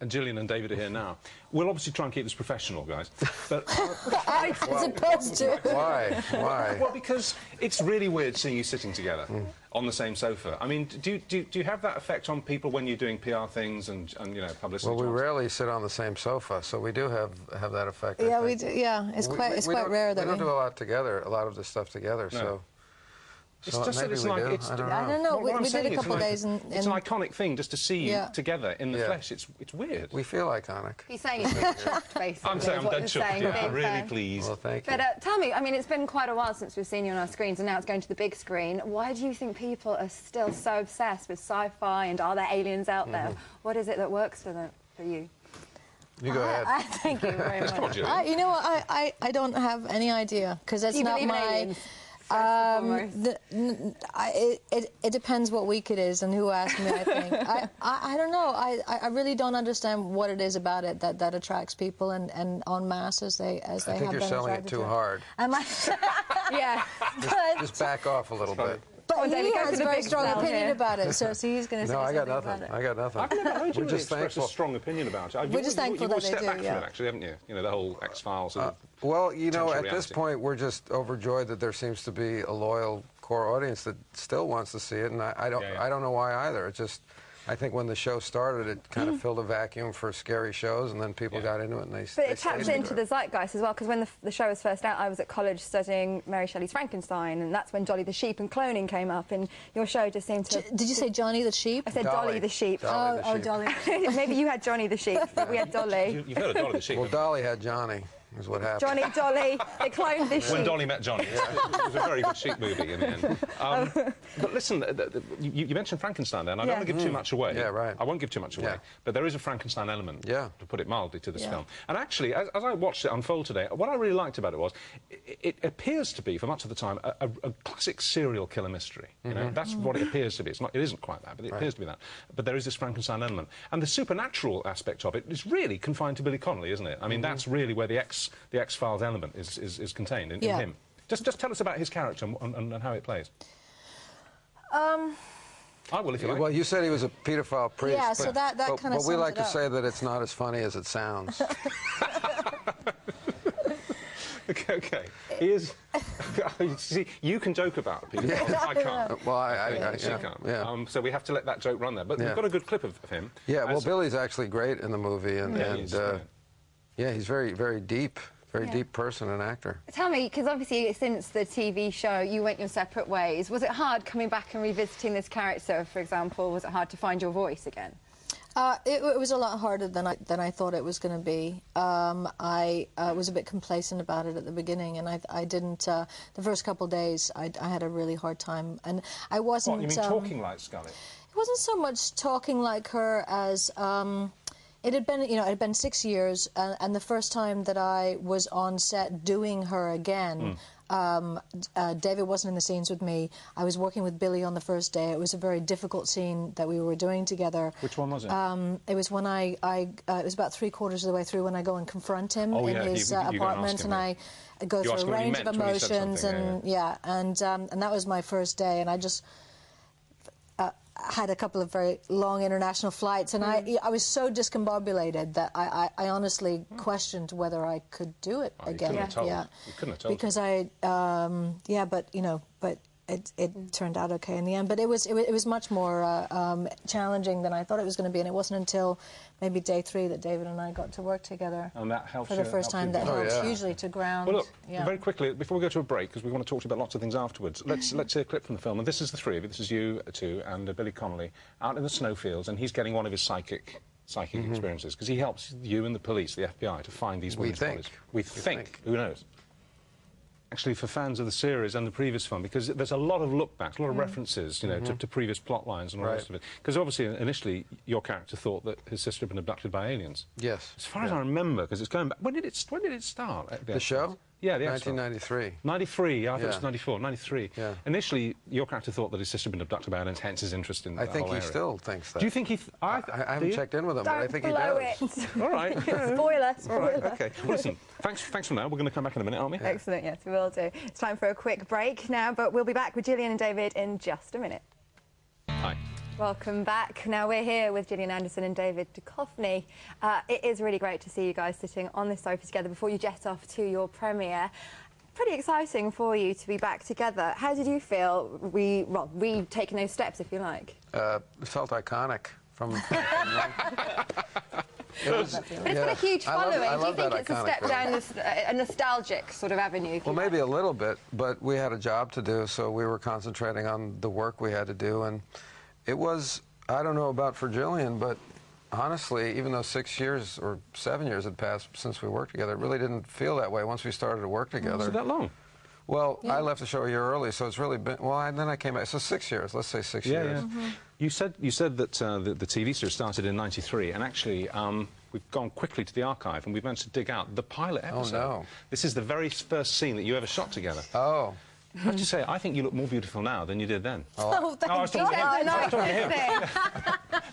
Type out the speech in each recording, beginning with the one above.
And Gillian and David are here now. We'll obviously try and keep this professional, guys. But as opposed to... Why? Why? Well, because it's really weird seeing you sitting together on the same sofa. I mean, do you have that effect on people when you're doing PR things and you know, publicity? Well, we rarely sit on the same sofa, so we do have that effect. Yeah, we do. Yeah, it's quite rare that we don't do a lot together, a lot of this stuff together. No. So. It's just that it's like I don't know. We did a couple of days in... It's an iconic thing just to see you together in the flesh. It's weird. We feel iconic. He's saying he's dead shocked, basically. I'm saying I'm dead shocked. Yeah, really pleased. Well, thank you. But tell me, I mean, it's been quite a while since we've seen you on our screens, and now it's going to the big screen. Why do you think people are still so obsessed with sci-fi and are there aliens out there? What is it that works for you? You go ahead. Thank you very much. Come on, Judy. You know what? I don't have any idea because that's not my... It depends what week it is and who asked me, I think. I don't know. I really don't understand what it is about it that attracts people and en masse as they have been. I think you're selling it too hard. Yeah. Just back off a little bit. But he has a very strong opinion about it, so he's going to say something about it. I got nothing. I've never heard you express a strong opinion about it. We're just thankful that they do, You've always stepped back from it, actually, haven't you? You know, the whole X-Files. Well, you know, at this point, we're just overjoyed that there seems to be a loyal core audience that still wants to see it, and I don't know why either. It just... I think when the show started, it kind of filled a vacuum for scary shows, and then people got into it, and they But it taps into the zeitgeist as well, because when the show was first out, I was at college studying Mary Shelley's Frankenstein, and that's when Dolly the Sheep and cloning came up, and your show just seemed to... Did you say Johnny the Sheep? I said Dolly the Sheep. Dolly. Maybe you had Johnny the Sheep, but we had Dolly. You've heard of Dolly the Sheep. Well, Dolly had Johnny, is what happened. Johnny, Dolly, they cloned the sheep. When Dolly met Johnny. It was a very good sheep movie in the end. But listen, you mentioned Frankenstein there, and I don't want to give too much away. Yeah, right. I won't give too much away. But there is a Frankenstein element, to put it mildly, to this film. And actually, as I watched it unfold today, what I really liked about it was it appears to be, for much of the time, a classic serial killer mystery. You know, that's what it appears to be. It isn't quite that, but it appears to be that. But there is this Frankenstein element. And the supernatural aspect of it is really confined to Billy Connolly, isn't it? I mean, that's really where the X-Files element is contained in him. Just tell us about his character and how it plays. I will, if you like. Well, you said he was a paedophile priest. Yeah, so that kind of But we like to say that it's not as funny as it sounds. Okay. He is... See, you can joke about paedophile. I can't. Well, She can't. So we have to let that joke run there. But we've got a good clip of him. Yeah, well, Billy's actually great in the movie, and he's very, very deep. Very deep person and actor. Tell me, because obviously since the TV show you went your separate ways, was it hard coming back and revisiting this character, for example? Was it hard to find your voice again? It was a lot harder than I thought it was going to be. I was a bit complacent about it at the beginning, and I didn't... the first couple of days, I had a really hard time, and I wasn't... What, you mean talking like Scully? It wasn't so much talking like her as... It had been, you know, it had been 6 years, and the first time that I was on set doing her again, David wasn't in the scenes with me. I was working with Billy on the first day. It was a very difficult scene that we were doing together. Which one was it? It was when it was about 3/4 of the way through when I go and confront him in his apartment, and I go through a range of emotions, and and that was my first day, and I just... had a couple of very long international flights, and I was so discombobulated that I honestly questioned whether I could do it again. You couldn't have told. Because but you know, it turned out okay in the end. But it was much more challenging than I thought it was going to be, and it wasn't until maybe day 3 that David and I got to work together. And that helped for the first time. That helped hugely to ground. Well, look, very quickly, before we go to a break, because we want to talk to you about lots of things afterwards, let's hear a clip from the film. And this is the three of you. This is you two and Billy Connolly out in the snowfields, and he's getting one of his psychic experiences, because he helps you and the police, the FBI, to find these women's bodies. We think. Who knows? Actually, for fans of the series and the previous film, because there's a lot of look-backs, a lot of references, you know, to previous plot lines and all the rest of it. Because obviously, initially, your character thought that his sister had been abducted by aliens. Yes. As far as I remember, because it's going back... When did it start? The show? Yeah, the 1993. 93, I thought it was 94, 93. Yeah. Initially, your character thought that his sister had been abducted by aliens, hence his interest in that I think whole he area. Still thinks that. Do you think he... I haven't checked in with him, but I think he does. All right. Spoiler. All right, OK. Well, listen, thanks for now. We're going to come back in a minute, aren't we? Excellent, yes, we will do. It's time for a quick break now, but we'll be back with Gillian and David in just a minute. Hi. Welcome back. Now we're here with Gillian Anderson and David Duchovny. It is really great to see you guys sitting on this sofa together before you jet off to your premiere. Pretty exciting for you to be back together. How did you feel? We taking those steps, if you like. It felt iconic from. It's got a huge following. Do you think it's a step down a nostalgic sort of avenue? Well, maybe a little bit, but we had a job to do, so we were concentrating on the work we had to do, and it was, I don't know about for Gillian, but honestly, even though 6 years or 7 years had passed since we worked together, it really didn't feel that way once we started to work together. Was it that long? Well, yeah. I left the show a year early, so it's really been, well, and then I came back, so 6 years, let's say 6 years. Yeah. You said that the TV series started in '93, and actually we've gone quickly to the archive, and we've managed to dig out the pilot episode. Oh, no. This is the very first scene that you ever shot together. Oh. I have to say, I think you look more beautiful now than you did then. Oh, thank you. I was talking to him.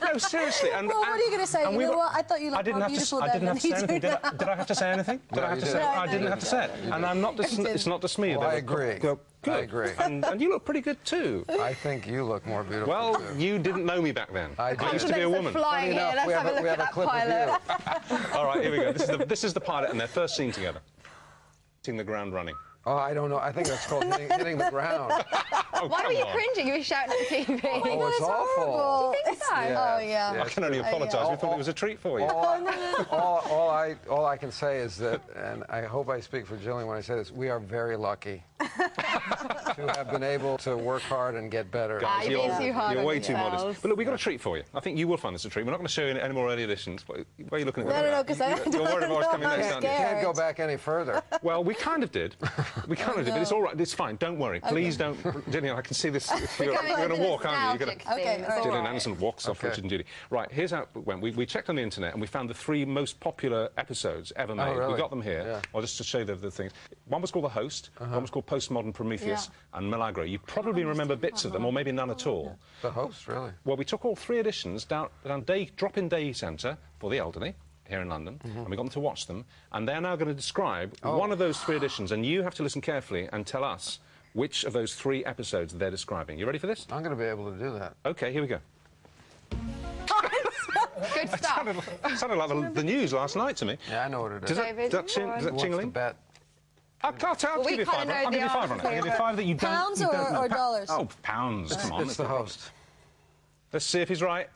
No, seriously. And, well, what are you going to say? You know what? I thought you looked more beautiful then. I didn't have to say anything. Did I have to say anything? Did I have to say? I didn't have to say it. And I'm not. It's not just me. Well, I agree. Good. I agree. And you look pretty good too. I think you look more beautiful. Well, too. You didn't know me back then. I used to be a woman. Flying here. Let's have a look at that pilot. All right, here we go. This is the pilot and their first scene together. Hitting the ground running. Oh, I don't know. I think that's called hitting the ground. Oh, why were you cringing? You were shouting at the TV. Oh, it's awful. Do you think so? Yeah. Oh, yeah. I can only apologise. We thought it was a treat for you. All I can say is that, and I hope I speak for Gillian when I say this, we are very lucky to have been able to work hard and get better. Guys, you're way too modest. But look, we've got a treat for you. I think you will find this a treat. We're not going to show you any more early editions. Why are you looking at me? No, because you're worried about what's coming next, aren't you? You can't go back any further. Well, we kind of did. We kind of did, but it's all right. It's fine. Don't worry. Please don't. Gillian, I can see this. You're going to walk, aren't you? Gillian Anderson walks off Richard and Judy. Right, here's how it went. We checked on the internet and we found the 3 most popular episodes ever made. Oh, really? We got them here. Yeah. Well, just to show you the things. One was called The Host, one was called Postmodern Prometheus, and Milagro. You probably remember bits of them, or maybe none at all. The Host, really? Well, we took all 3 editions down drop-in day centre for the elderly here in London, and we got them to watch them, and they're now going to describe one of those 3 editions, and you have to listen carefully and tell us which of those 3 episodes they're describing. You ready for this? I'm going to be able to do that. OK, here we go. Good stuff. It sounded like the news last night to me. Yeah, I know what it is. Does that jingling? Bet? I'll give you 5 on it. I'll give you 5 on it. I'll give you 5 that you don't. Pounds or dollars? Oh, pounds. Come on. It's The Host. Let's see if he's right.